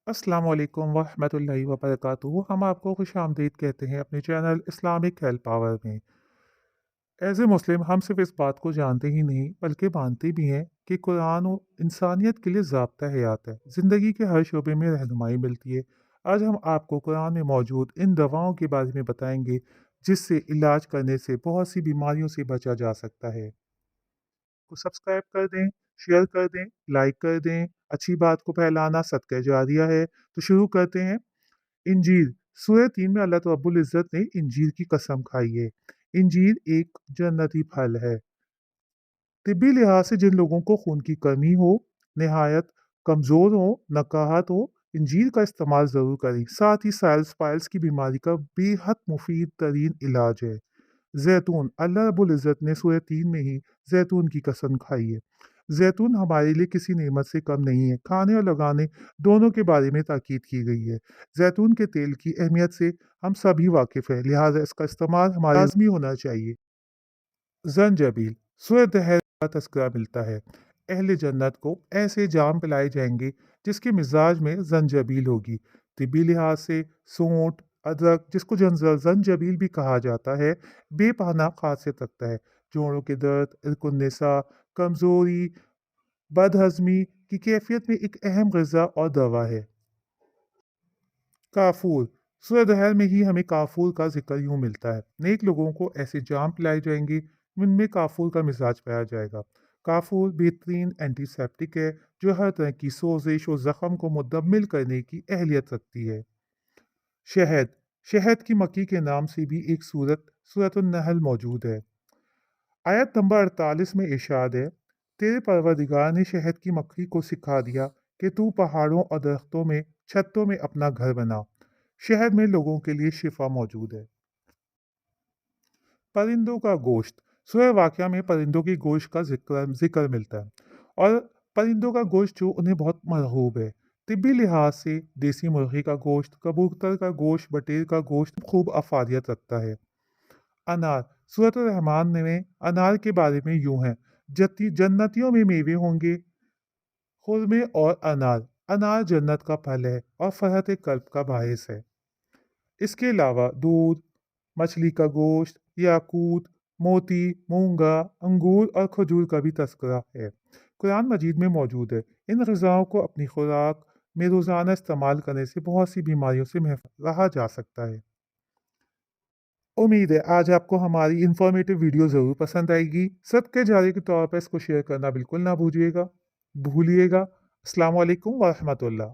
अस्सलाम वालेकुम वरहमतुल्लाहि वबरकातुहू। हम आपको खुश आमदीद कहते हैं अपने चैनल इस्लामिक हेल्थ पावर में। एज ए मुस्लिम हम सिर्फ इस बात को जानते ही नहीं बल्कि मानते भी हैं कि कुरान और इंसानियत के लिए ज़ाब्ता हयात है। ज़िंदगी के हर शोबे में रहनुमाई मिलती है। आज हम आपको कुरान में मौजूद इन दवाओं के बारे में बताएंगे जिससे इलाज करने से बहुत सी बीमारियों से बचा जा सकता है। तो सब्सक्राइब कर दें, शेयर कर दें, लाइक कर दें। अच्छी बात को फैलाना सदका जारिया है। तो शुरू करते हैं। इंजीर सूरह 3 में अल्लाह रब्बुल इज़्ज़त ने इंजीर की कसम खाई है। इंजीर एक जन्नती फल है। तिब्बी लिहाज से जिन लोगों को खून की कमी हो, नहायत कमज़ोर हो, नकाहत हो, इंजीर का इस्तेमाल ज़रूर करें। साथ ही साइल्स पाइल्स की बीमारी का बेहद मुफीद तरीन इलाज है। जैतून अल्लाह रब्बुल इज़्ज़त ने सूरह 3 में ही जैतून की कसम खाई है। जैतून हमारे लिए किसी नेमत से कम नहीं है। खाने और लगाने दोनों के बारे में ताकीद की गई है। जैतून के तेल की अहमियत से हम सभी वाकिफ़ हैं, लिहाजा इसका इस्तेमाल हमारे लाज़मी होना चाहिए। ज़ंजाबिल सूरह दहर का तज़किरा मिलता है। अहले जन्नत को ऐसे जाम पिलाए जाएंगे जिसके मिजाज में जंजाबील होगी। तिब्बी लिहाज से सूंठ, अदरक जिसको जंजाबील भी कहा जाता है, बेपनाह खासियत रखता है। जोड़ों के दर्द, इरकुन्नेसा, कमज़ोरी, बदहज़मी की कैफियत में एक अहम ग़िज़ा और दवा है। काफूर सूरह दहर में ही हमें काफूर का जिक्र यूँ मिलता है। नेक लोगों को ऐसे जाम पिलाए जाएंगे जिनमें काफूर का मिजाज पाया जाएगा। काफूर बेहतरीन एंटीसेप्टिक है जो हर तरह की सोजिश और ज़ख़म को मुद्दम्मिल करने की अहलियत रखती है। शहद शहद की मक्खी के नाम से भी एक सूरत नहल मौजूद है। आयत नंबर 48 में इरशाद है, तेरे परवरदिगार ने शहद की मक्खी को सिखा दिया कि तू पहाड़ों और दरख्तों में छत्तों में अपना घर बना। शहद में लोगों के लिए शिफा मौजूद है। परिंदों का गोश्त सूरह वाक़या में परिंदों की गोश्त का जिक्र मिलता है और परिंदों का गोश्त जो उन्हें बहुत मरगूब है। तिब्बी लिहाज से देसी मुर्गी का गोश्त, कबूतर का गोश्त, बटेर का गोश्त खूब अफादियत रखता है। अनार सूरत रहमान में अनार के बारे में यूं है, जन्नतियों में मेवे होंगे, खुरमे और अनार। अनार जन्नत का फल है और फरहत कल्ब का बायस है। इसके अलावा दूध, मछली का गोश्त, याकूत, मोती, मूंगा, अंगूर और खजूर का भी तस्करा है। कुरान मजीद में मौजूद है। इन ग़िज़ाओं को अपनी खुराक में रोज़ाना इस्तेमाल करने से बहुत सी बीमारियों से महफूज रहा जा सकता है। उम्मीद है आज आपको हमारी इन्फॉर्मेटिव वीडियो ज़रूर पसंद आएगी। सदके जारी के तौर पर इसको शेयर करना बिल्कुल ना भूलिएगा। अस्सलाम वालेकुम व रहमतुल्लाह।